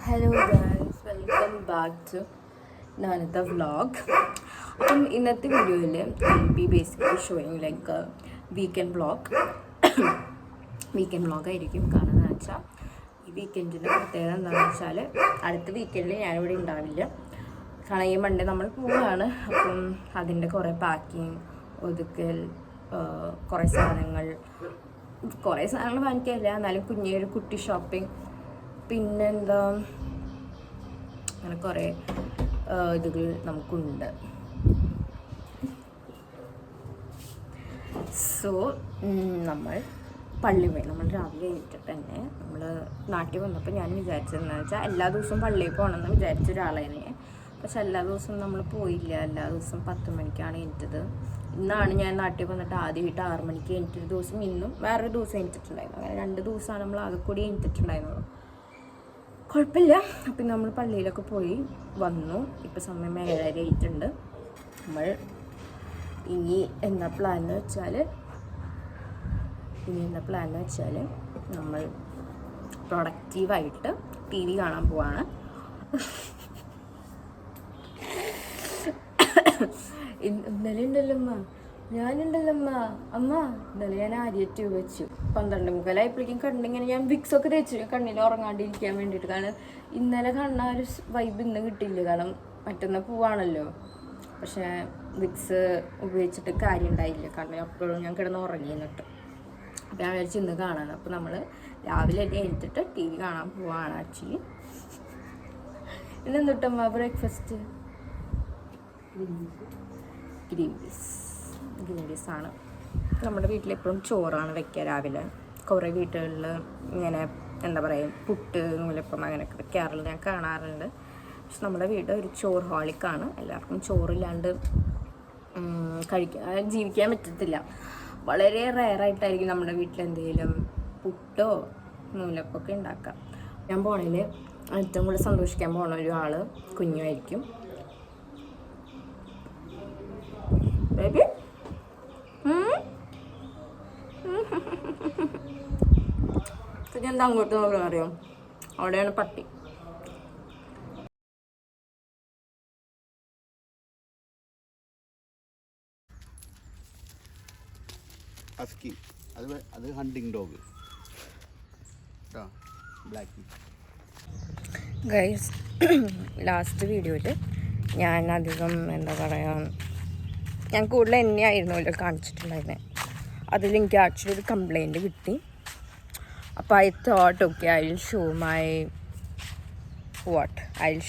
Hello guys, welcome back to നാനത്തെ vlog. അപ്പം ഇന്നത്തെ വീഡിയോയിൽ be basically showing like weekend vlog ആയിരിക്കും. കാരണം എന്ന് വെച്ചാൽ ഈ വീക്കെൻഡിൻ്റെ പ്രത്യേകത എന്താണെന്ന് വെച്ചാൽ അടുത്ത വീക്കെൻഡിൽ ഞാനിവിടെ ഉണ്ടാവില്ല. കാരണം ഈ മൺഡേ നമ്മൾ പോവുകയാണ്. അപ്പം അതിൻ്റെ കുറേ പാക്കിങ്, ഒതുക്കൽ, കുറേ സാധനങ്ങൾ വാങ്ങിക്കാനില്ല, എന്നാലും കുഞ്ഞൊരു കുട്ടി ഷോപ്പിംഗ്, പിന്നെന്താ അങ്ങനെ കുറേ ഇതുകൾ നമുക്കുണ്ട്. സോ നമ്മൾ പള്ളി പോയി. നമ്മൾ രാവിലെ എണീറ്റിട്ട് തന്നെ നമ്മൾ നാട്ടിൽ വന്നപ്പോൾ ഞാൻ വിചാരിച്ചതെന്ന് വെച്ചാൽ എല്ലാ ദിവസവും പള്ളിയിൽ പോകണമെന്ന് വിചാരിച്ച ഒരാളെന്നെ. പക്ഷെ എല്ലാ ദിവസവും നമ്മൾ പോയില്ല. എല്ലാ ദിവസവും 10 മണിക്കാണ് എണീറ്റത്. ഇന്നാണ് ഞാൻ നാട്ടിൽ വന്നിട്ട് ആദ്യമായിട്ട് 6 മണിക്ക് എണീറ്റൊരു ദിവസം. ഇന്നും വേറൊരു ദിവസം എണീറ്റിട്ടുണ്ടായിരുന്നു. അങ്ങനെ 2 ദിവസമാണ് നമ്മൾ ആകെ കൂടി എണീറ്റിട്ടുണ്ടായിരുന്നത്. കുഴപ്പമില്ല. അപ്പം നമ്മൾ പള്ളിയിലൊക്കെ പോയി വന്നു. ഇപ്പം സമയം 7:30 ആയിട്ടുണ്ട്. നമ്മൾ ഇനി എന്താ പ്ലാൻ എന്ന് വെച്ചാൽ നമ്മൾ പ്രൊഡക്റ്റീവായിട്ട് TV കാണാൻ പോവാണ്. ഇന്നലെ ഉണ്ടല്ലോ അമ്മ ഇന്നലെ ഞാൻ ആദ്യമായിട്ട് വെച്ചു 12:45 കണ്ണിങ്ങനെ ഞാൻ വിക്സൊക്കെ തേച്ചു കണ്ണിൽ ഉറങ്ങാണ്ടിരിക്കാൻ വേണ്ടിയിട്ട്. കാരണം ഇന്നലെ കണ്ണ ഒരു വൈബ് ഇന്ന് കിട്ടിയില്ല. കാരണം മറ്റൊന്ന് പോവാണല്ലോ. പക്ഷേ വിക്സ് ഉപയോഗിച്ചിട്ട് കാര്യം ഉണ്ടായില്ല. കാരണം അപ്പോഴും ഞാൻ കിടന്ന് ഉറങ്ങിയിട്ട്. അപ്പോൾ ഞാൻ വിചാരിച്ചു ഇന്ന് കാണാൻ. അപ്പോൾ നമ്മൾ രാവിലെ എണീറ്റിട്ട് TV കാണാൻ പോവാണ്. ആക്ച്വലി ഇന്നെന്തൊട്ടമ്മ ബ്രേക്ക്ഫാസ്റ്റ് ഗ്രീൻ പീസ് ആണ്. നമ്മുടെ വീട്ടിലെപ്പോഴും ചോറാണ് വയ്ക്കുക രാവിലെ. കുറേ വീട്ടുകളിൽ ഇങ്ങനെ എന്താ പറയുക, പുട്ട്, നൂലപ്പം അങ്ങനെയൊക്കെ വെക്കാറുള്ളത് ഞാൻ കാണാറുണ്ട്. പക്ഷെ നമ്മുടെ വീട് ഒരു ചോറ് ഹോളിക്കാണ്. എല്ലാവർക്കും ചോറില്ലാണ്ട് ജീവിക്കാൻ പറ്റത്തില്ല. വളരെ റെയറായിട്ടായിരിക്കും നമ്മുടെ വീട്ടിൽ എന്തെങ്കിലും പുട്ടോ നൂലപ്പൊക്കെ ഉണ്ടാക്കാം. ഞാൻ പോണതിൽ ഏറ്റവും കൂടുതൽ സന്തോഷിക്കാൻ പോണ ഒരാൾ കുഞ്ഞുമായിരിക്കും. ബേബി എന്താ അങ്ങോട്ട് നോക്കാൻ അറിയോ? അവിടെയാണ് പട്ടി. അത് hunting dog black. Guys, last വീഡിയോയിൽ ഞാൻ അധികം എന്താ പറയുക, ഞാൻ കൂടുതൽ എന്നെയായിരുന്നല്ലോ കാണിച്ചിട്ടുണ്ടായിരുന്നത്. അതിലെനിക്ക് ആക്ച്വലി ഒരു കംപ്ലൈൻറ്റ് കിട്ടി. അപ്പോൾ I thought okay, I will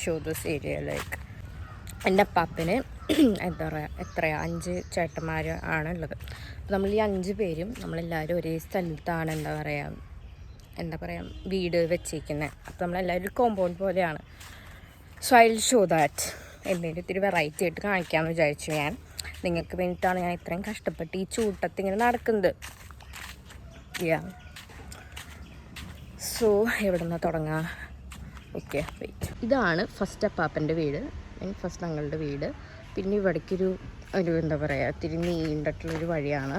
show this area. Like എൻ്റെ അപ്പാപ്പന് എന്താ പറയുക, 5 ചേട്ടന്മാർ ആണുള്ളത്. അപ്പോൾ നമ്മൾ ഈ 5 പേരും നമ്മളെല്ലാവരും ഒരേ സ്ഥലത്താണ് എന്താ പറയുക വീട് വെച്ചേക്കുന്നത്. അപ്പോൾ നമ്മളെല്ലാവരും ഒരു കോമ്പൗണ്ട് പോലെയാണ്. So I will show that. എന്തെങ്കിലും ഇത്തിരി വെറൈറ്റി ആയിട്ട് കാണിക്കാമെന്ന് വിചാരിച്ചു ഞാൻ. നിങ്ങൾക്ക് വേണ്ടിയിട്ടാണ് ഞാൻ ഇത്രയും കഷ്ടപ്പെട്ട് ഈ ചൂട്ടത്ത് ഇങ്ങനെ നടക്കുന്നത്. സോ എവിടെ നിന്നാണ് തുടങ്ങുക? Okay, wait. ഇതാണ് ഫസ്റ്റ് അപ്പാപ്പൻ്റെ വീട്, ഫസ്റ്റ് ഞങ്ങളുടെ വീട്. പിന്നെ ഇവിടേക്കൊരു എന്താ പറയുക, ഇത്തിരി നീണ്ടിട്ടുള്ളൊരു വഴിയാണ്.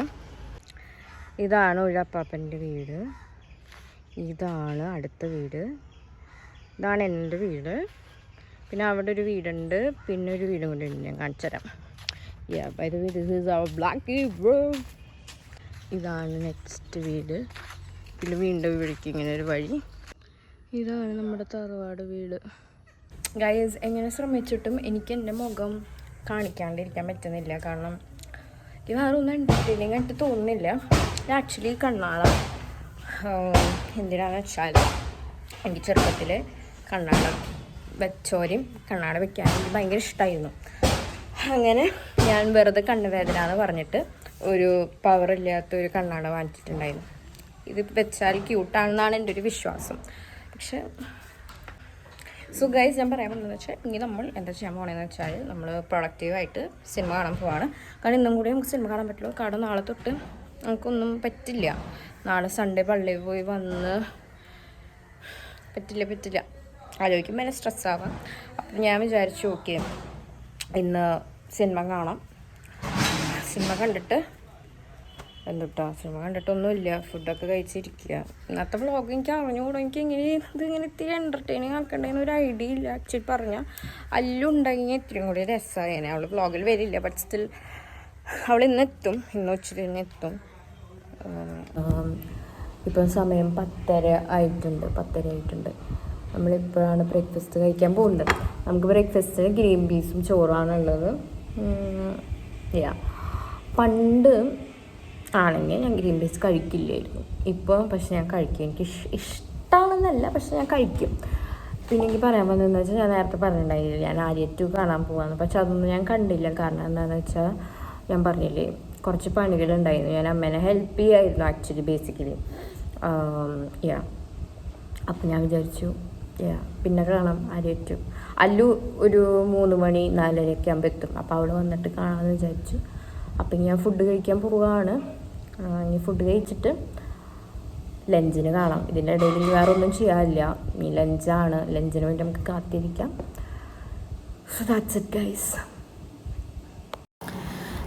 ഇതാണ് ഒരു അപ്പാപ്പൻ്റെ വീട്. ഇതാണ് അടുത്ത വീട്. ഇതാണ് എൻ്റെ വീട്. പിന്നെ അവിടെ ഒരു വീടുണ്ട്. പിന്നെ ഒരു വീടും കൂടി ഉണ്ട്, ഞാൻ കാണിച്ചു തരാം. By the way, this is our black room. ഇതാണ് നെക്സ്റ്റ് വീട്. പിന്നെ വീണ്ടും ഇവിടേക്ക് ഇങ്ങനെ ഒരു വഴി. ഇതാണ് നമ്മുടെ തറവാട് വീട്. ഗൈസ്, എങ്ങനെ ശ്രമിച്ചിട്ടും എനിക്ക് എൻ്റെ മുഖം കാണിക്കാണ്ടിരിക്കാൻ പറ്റുന്നില്ല. കാരണം ഇത് വേറെ ഒന്നും എൻ്റർടൈനിങ് ആയിട്ട് തോന്നുന്നില്ല. ആക്ച്വലി കണ്ണാട എന്തിനാണെന്ന് വെച്ചാൽ എനിക്ക് ചെറുപ്പത്തിൽ കണ്ണാട വെച്ചോരും കണ്ണാട വെക്കാൻ എനിക്ക് ഭയങ്കര ഇഷ്ടമായിരുന്നു. അങ്ങനെ ഞാൻ വെറുതെ കണ്ണുവേദന എന്ന് പറഞ്ഞിട്ട് ഒരു പവറില്ലാത്തൊരു കണ്ണാട വാങ്ങിച്ചിട്ടുണ്ടായിരുന്നു. ഇത് വെച്ചാൽ ക്യൂട്ടാണെന്നാണ് എൻ്റെ ഒരു വിശ്വാസം. പക്ഷെ സോ ഗൈസ്, ഞാൻ പറയാൻ പോകുന്നത് വെച്ചാൽ ഇനി നമ്മൾ എന്താ ചെയ്യാൻ പോകണമെന്ന് വെച്ചാൽ നമ്മൾ പ്രൊഡക്റ്റീവായിട്ട് സിനിമ കാണാൻ പോവാണ്. കാരണം ഇന്നും കൂടി നമുക്ക് സിനിമ കാണാൻ പറ്റുള്ളൂ. കാരണം നാളെ തൊട്ട് നമുക്കൊന്നും പറ്റില്ല. നാളെ സൺഡേ പള്ളിയിൽ പോയി വന്ന് പറ്റില്ല ആലോചിക്കുമ്പോൾ എന്നെ സ്ട്രെസ്സാവാം. അപ്പം ഞാൻ വിചാരിച്ചു ഓക്കെ, ഇന്ന് സിനിമ കാണാം. സിനിമ കണ്ടിട്ട് എന്തുട്ടാ സിനിമ കണ്ടിട്ടൊന്നുമില്ല, ഫുഡൊക്കെ കഴിച്ചിരിക്കുക. ഇന്നത്തെ വ്ളോഗ് എനിക്ക് അറിഞ്ഞുകൂടും, എനിക്ക് ഇതിങ്ങനെ ഇത്തിരി എൻ്റർടൈനിങ് ആക്കണ്ടേന്ന് ഒരു ഐഡിയ ഇല്ല. ആക്ച്വലി പറഞ്ഞാൽ അല്ലുണ്ടെങ്കിൽ ഇത്തിരിയും കൂടി രസമായേനെ. അവൾ വ്ളോഗിൽ വരില്ല, ബട്ട് സ്റ്റിൽ അവൾ ഇന്നെത്തും, ഇന്ന് ഉച്ചയ്ക്ക് തന്നെ എത്തും. ഇപ്പം സമയം 10:30 ആയിട്ടുണ്ട്. നമ്മളിപ്പോഴാണ് ബ്രേക്ക്ഫാസ്റ്റ് കഴിക്കാൻ പോകുന്നത്. നമുക്ക് ബ്രേക്ക്ഫാസ്റ്റിന് ഗ്രീൻ പീസും ചോറാണുള്ളത്. പണ്ട് ആണെങ്കിൽ ഞാൻ ഗ്രീൻ പീസ് കഴിക്കില്ലായിരുന്നു. ഇപ്പോൾ പക്ഷെ ഞാൻ കഴിക്കും. എനിക്ക് ഇഷ്ടമാണെന്നല്ല, പക്ഷെ ഞാൻ കഴിക്കും. പിന്നെ എനിക്ക് പറയാൻ വന്നതെന്ന് വെച്ചാൽ, ഞാൻ നേരത്തെ പറഞ്ഞിട്ടുണ്ടായില്ല ഞാൻ ആര്യ 2 കാണാൻ പോവാന്ന്. പക്ഷെ അതൊന്നും ഞാൻ കണ്ടില്ല. കാരണം എന്താണെന്ന് വെച്ചാൽ, ഞാൻ പറഞ്ഞില്ലേ കുറച്ച് പണികളുണ്ടായിരുന്നു. ഞാൻ അമ്മേനെ ഹെൽപ്പ് ചെയ്യായിരുന്നു ആക്ച്വലി ബേസിക്കലി. അപ്പം ഞാൻ വിചാരിച്ചു പിന്നെ കാണാം ആര്യ 2. അല്ലു ഒരു 3 മണി 4:30 ആകുമ്പോൾ എത്തും. അപ്പോൾ അവൾ വന്നിട്ട് കാണാമെന്ന് വിചാരിച്ചു. അപ്പം ഞാൻ ഫുഡ് കഴിക്കാൻ പോവുകയാണ്. ഇനി ഫുഡ് കഴിച്ചിട്ട് ലഞ്ചിന് കാണാം. ഇതിൻ്റെ ഇടയിൽ വേറെ ഒന്നും ചെയ്യാനില്ല, ഈ ലഞ്ചാണ്. ലഞ്ചിന് വേണ്ടി നമുക്ക് കാത്തിരിക്കാം. So that's it guys.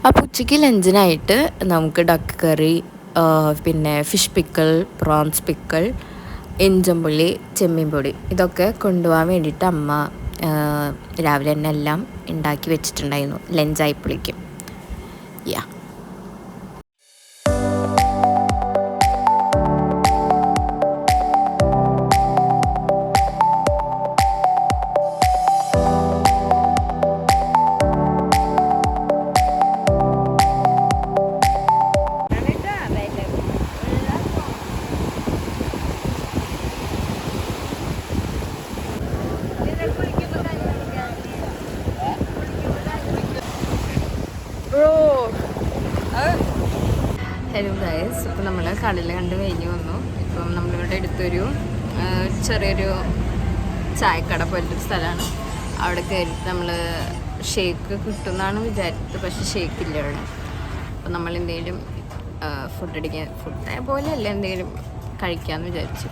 അപ്പോൾ ഉച്ചയ്ക്ക് ലഞ്ചിനായിട്ട് നമുക്ക് ഡക്ക് കറി, പിന്നെ ഫിഷ് പിക്കിൾ, പ്രോൺസ് പിക്കിൾ, ഇഞ്ചമ്പുള്ളി, ചെമ്മീൻ പൊടി ഇതൊക്കെ കൊണ്ടുപോകാൻ വേണ്ടിയിട്ട് അമ്മ രാവിലെ തന്നെ എല്ലാം ഉണ്ടാക്കി വെച്ചിട്ടുണ്ടായിരുന്നു ലഞ്ചായപ്പോഴേക്കും. ഹലോ ഗൈസ്, ഇപ്പം നമ്മൾ കടൽ കണ്ട് കഴിഞ്ഞ് വന്നു. ഇപ്പം നമ്മളിവിടെ അടുത്തൊരു ചെറിയൊരു ചായക്കട പോലത്തെ സ്ഥലമാണ്. അവിടെ കയറി നമ്മൾ ഷേക്ക് കിട്ടുമെന്നാണ് വിചാരിച്ചത്, പക്ഷെ ഷേക്ക് ഇല്ല ഇവിടെ. അപ്പം നമ്മൾ എന്തെങ്കിലും ഫുഡ് പോലെയല്ല, എന്തെങ്കിലും കഴിക്കാമെന്ന് വിചാരിച്ചു.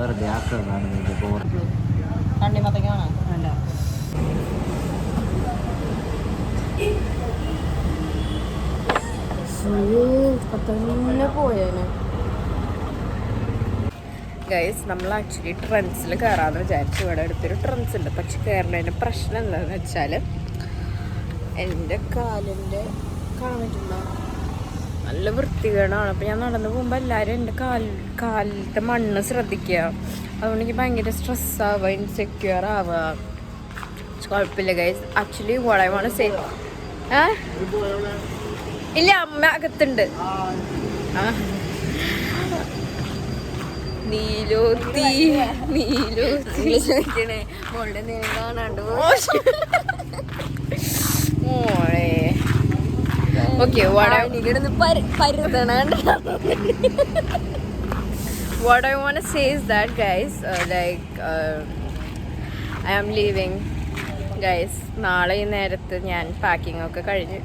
വെറുതെ കണ്ണിമത്തക്കാണോ വേണ്ട? പോയേനെ ഗൈസ്. നമ്മൾ ആക്ച്വലി ട്രെൻഡ്സിൽ കയറാമെന്ന് വിചാരിച്ചു. ഇവിടെ അടുത്തൊരു ട്രെൻഡ്സ് ഉണ്ട്. പക്ഷെ കയറുന്നതിൻ്റെ പ്രശ്നം എന്താണെന്ന് വെച്ചാൽ, എൻ്റെ കാലിൻ്റെ കാണാൻ പറ്റുന്ന നല്ല വൃത്തികേടാണ്. അപ്പം ഞാൻ നടന്നു പോകുമ്പോൾ എല്ലാവരും എൻ്റെ കാലിലത്തെ മണ്ണ് ശ്രദ്ധിക്കുക. അതുകൊണ്ട് എനിക്ക് ഭയങ്കര സ്ട്രെസ്സാവുക, ഇൻസെക്യൂർ ആവുക. കുഴപ്പമില്ല guys. Actually what I want to say, ഇല്ല അമ്മ അകത്തുണ്ട്. നീലോത്തി ചോദിക്കണേ മോളുടെ എന്തെങ്കിലും കാണാണ്ട് മോളെ. Okay, what I want to say is that guys, I am leaving guys. നാളെ ഈ നേരത്ത് ഞാൻ പാക്കിംഗ് ഒക്കെ കഴിഞ്ഞ്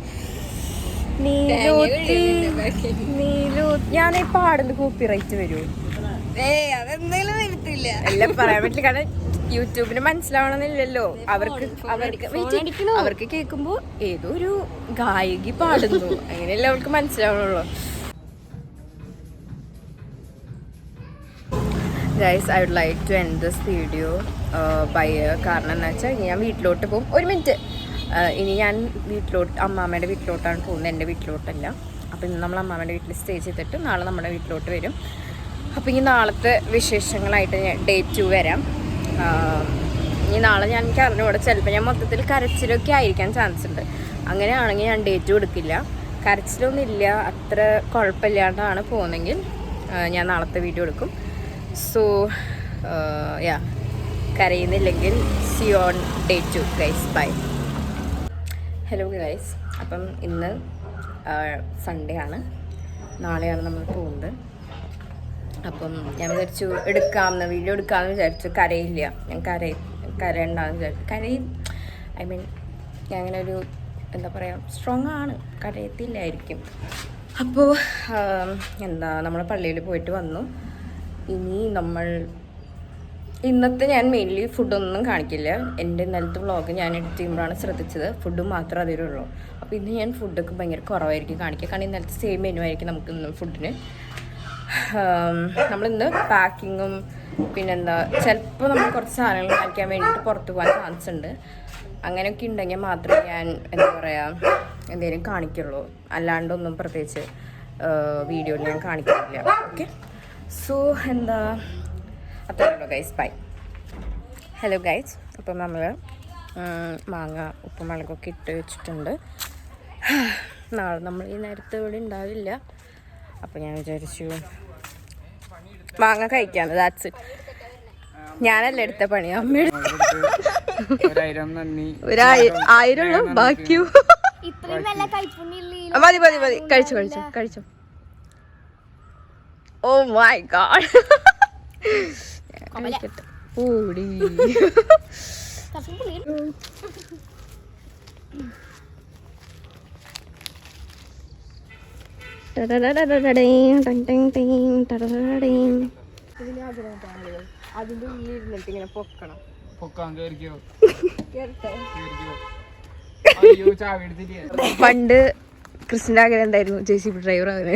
ഞാൻ ഈ പാടുന്ന കോപ്പിറൈറ്റ് വരൂ? എല്ലാം പറയാൻ പറ്റില്ല, കാരണം യൂട്യൂബിന് മനസ്സിലാവണമെന്നില്ലല്ലോ. അവർക്ക് കേൾക്കുമ്പോ ഏതോ ഒരു ഗായകി പാടുന്നു, അങ്ങനെയല്ലേ അവർക്ക് മനസ്സിലാവണുള്ളൂ. Guys, I would like to end this video bye, കാരണം എന്താ വെച്ചാൽ ഇനി ഞാൻ വീട്ടിലോട്ട് പോകും. 1 മിനിറ്റ്. ഇനി ഞാൻ അമ്മാമ്മയുടെ വീട്ടിലോട്ടാണ് പോകുന്നത്, എൻ്റെ വീട്ടിലോട്ടല്ല. അപ്പോൾ ഇന്ന് നമ്മൾ അമ്മാമ്മയുടെ വീട്ടിൽ സ്റ്റേ ചെയ്തിട്ട് നാളെ നമ്മുടെ വീട്ടിലോട്ട് വരും. അപ്പോൾ ഇനി നാളത്തെ വിശേഷങ്ങളായിട്ട് ഞാൻ Day 2 വരാം. ഇനി നാളെ എനിക്ക് അറിഞ്ഞുകൂടെ, ചിലപ്പോൾ ഞാൻ മൊത്തത്തിൽ കരച്ചിലൊക്കെ ആയിരിക്കാൻ ചാൻസ് ഉണ്ട്. അങ്ങനെയാണെങ്കിൽ ഞാൻ Day 2 എടുക്കില്ല. കരച്ചിലൊന്നും ഇല്ല, അത്ര കുഴപ്പമില്ലാണ്ടാണ് പോകുന്നതെങ്കിൽ ഞാൻ നാളത്തെ വീഡിയോ എടുക്കും. സോ കരയുന്നില്ലെങ്കിൽ see you on Day 2 guys. Bye. Hello guys, അപ്പം ഇന്ന് സൺഡേ ആണ്, നാളെയാണ് നമ്മൾ പോകുന്നത്. അപ്പം ഞാൻ വിചാരിച്ചു വീഡിയോ എടുക്കാമെന്ന് വിചാരിച്ചു. കരയില്ല, ഞാൻ കരയുണ്ടാന്ന് വിചാരിച്ചു. ഐ മീൻ ഞാൻ അങ്ങനെ ഒരു എന്താ പറയുക, സ്ട്രോങ് ആണ്, കരയത്തില്ലായിരിക്കും. അപ്പോൾ നമ്മൾ പള്ളിയിൽ പോയിട്ട് വന്നു. ഇനി നമ്മൾ ഇന്നത്തെ ഞാൻ മെയിൻലി ഫുഡൊന്നും കാണിക്കില്ല. എൻ്റെ ഇന്നലത്തെ വ്ളോഗ് ഞാൻ എഡിറ്റ് ചെയ്യുമ്പോഴാണ് ശ്രദ്ധിച്ചത് ഫുഡ് മാത്രമേ അതിലുള്ളൂ. അപ്പോൾ ഇന്ന് ഞാൻ ഫുഡൊക്കെ ഭയങ്കര കുറവായിരിക്കും കാണിക്കുക. കാരണം ഇന്നലത്തെ സെയിം മെനു ആയിരിക്കും നമുക്ക് ഇന്ന് ഫുഡിന്. നമ്മളിന്ന് പാക്കിങ്ങും പിന്നെന്താ ചിലപ്പോൾ നമ്മൾ കുറച്ച് സാധനങ്ങൾ കാണിക്കാൻ വേണ്ടിയിട്ട് പുറത്ത് പോകാൻ ചാൻസ് ഉണ്ട്. അങ്ങനെയൊക്കെ ഉണ്ടെങ്കിൽ മാത്രമേ ഞാൻ എന്താ പറയുക എന്തെങ്കിലും കാണിക്കുള്ളൂ. അല്ലാണ്ടൊന്നും പ്രത്യേകിച്ച് വീഡിയോയിൽ ഞാൻ കാണിക്കില്ല. ഓക്കെ, സോ എന്താ അത്രേ ഉള്ളൂ ഗൈസ്. ബൈ. ഹലോ ഗൈസ്, അപ്പം നമ്മൾ മാങ്ങ ഉപ്പും മുളകൊക്കെ ഇട്ട് വെച്ചിട്ടുണ്ട്. നാളെ നമ്മൾ ഈ നേരത്തെ ഇവിടെ ഉണ്ടാവില്ല. അപ്പം ഞാൻ വിചാരിച്ചു മാങ്ങ കഴിക്കാന്ന്. That's it. ഞാനല്ല എടുത്ത പണി, അമ്മയുടെ. 1000 ഉള്ളൂ, ബാക്കി മതി മതി മതി. കഴിച്ചു കഴിച്ചു കഴിച്ചു. Oh my god. ഓടി അതിന്റെ ഉള്ളിൽ ഇരുന്നിട്ട് ഇങ്ങനെ പൊക്കണം. പണ്ട് കൃഷ്ണന്റെ ആഗ്രഹം എന്തായിരുന്നു JCB ഡ്രൈവർ ആകുന്നത്.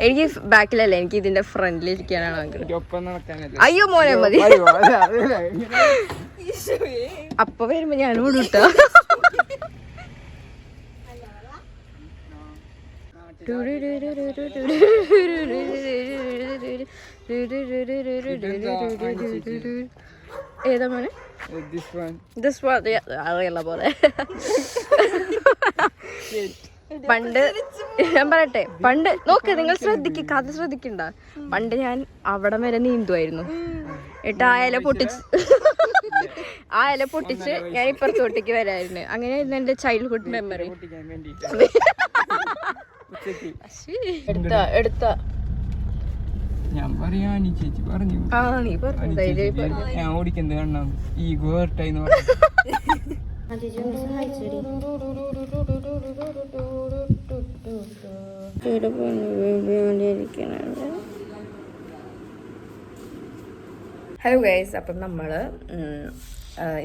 എനിക്ക് ബാക്കിലല്ല, എനിക്ക് ഇതിന്റെ ഫ്രണ്ടിലിരിക്കാനാണ് ആഗ്രഹം. അയ്യോ മോനെ മതി. അപ്പൊ വരുമ്പോ ഞാനും കൂടെ ഇട്ടോ. ഏതാ മോനെ? അറിയില്ല പോലെ. പണ്ട് ഞാൻ പറയട്ടെ, പണ്ട് നോക്ക്, നിങ്ങൾ കഥ ശ്രദ്ധിക്കണ്ട. പണ്ട് ഞാൻ അവിടം വരെ നീന്തുമായിരുന്നു. എന്നിട്ട് ആ ഇല പൊട്ടിച്ച് ഞാൻ ഇപ്പുറത്തോട്ടേക്ക് വരായിരുന്നു. അങ്ങനെയായിരുന്നു എന്റെ ചൈൽഡ്ഹുഡ് മെമ്മറി. എടുത്ത ഞാൻ പറയാ, നീ ചേച്ചി പറഞ്ഞു. നീ പറഞ്ഞു ഞാൻ ഓടിക്കുന്നത് കാണണം. ഈ ഗോർട്ടായിന്ന് ഹലോ ഗൈസ്, അപ്പം നമ്മൾ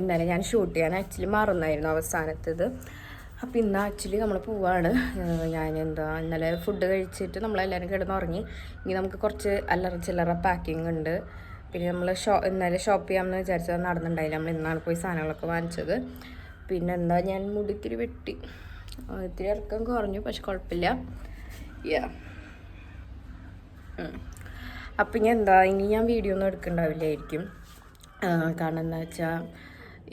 ഇന്നലെ ഞാൻ ഷൂട്ട് ചെയ്യാൻ ആക്ച്വലി മറന്നായിരുന്നു അവസാനത്തേത്. അപ്പം ഇന്ന് ആക്ച്വലി നമ്മൾ പോവാണ്. ഞാൻ ഇന്നലെ ഫുഡ് കഴിച്ചിട്ട് നമ്മളെല്ലാവരും കിടന്നുറങ്ങി. ഇനി നമുക്ക് കുറച്ച് അല്ലറ ചില്ലറ പാക്കിംഗ് ഉണ്ട്. പിന്നെ നമ്മൾ ഇന്നലെ ഷോപ്പ് ചെയ്യാമെന്ന് വിചാരിച്ചത് നടന്നുണ്ടായില്ല. നമ്മൾ ഇന്നാണ് പോയി സാധനങ്ങളൊക്കെ വാങ്ങിച്ചത്. പിന്നെന്താ, ഞാൻ മുടി ഇത്തിരി വെട്ടി, ഇത്തിരി ഇറക്കം കുറഞ്ഞു, പക്ഷെ കുഴപ്പമില്ല. അപ്പം ഇനി ഞാൻ വീഡിയോ ഒന്നും എടുക്കണ്ടാവില്ലായിരിക്കും. കാരണം എന്താ വെച്ചാൽ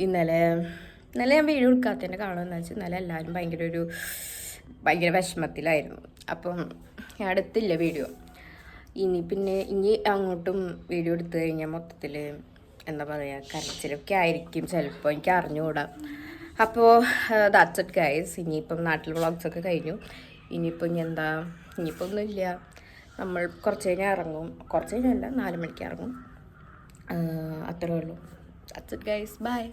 ഇന്നലെ ഞാൻ വീഡിയോ എടുക്കാത്തതിൻ്റെ കാരണം എന്താ വെച്ചാൽ ഇന്നലെ എല്ലാവരും ഭയങ്കര വിഷമത്തിലായിരുന്നു. അപ്പം ഞാൻ എടുത്തില്ല വീഡിയോ. ഇനി അങ്ങോട്ടും വീഡിയോ എടുത്തു കഴിഞ്ഞാൽ മൊത്തത്തിൽ എന്താ പറയുക കരച്ചിലൊക്കെ ആയിരിക്കും ചിലപ്പോൾ, എനിക്ക് അറിഞ്ഞുകൂടാ. അപ്പോൾ ദാറ്റ്സ് ഇറ്റ് ഗൈസ്. ഇനിയിപ്പം നാട്ടിൽ വ്ളോഗ്സൊക്കെ കഴിഞ്ഞു. ഇനിയിപ്പോൾ ഇനിയിപ്പോൾ ഒന്നുമില്ല. നമ്മൾ കുറച്ച് കഴിഞ്ഞാൽ ഇറങ്ങും. കുറച്ച് കഴിഞ്ഞല്ല, 4 മണിക്ക് ഇറങ്ങും. അത്രേ ഉള്ളൂ. That's it guys. ബൈ.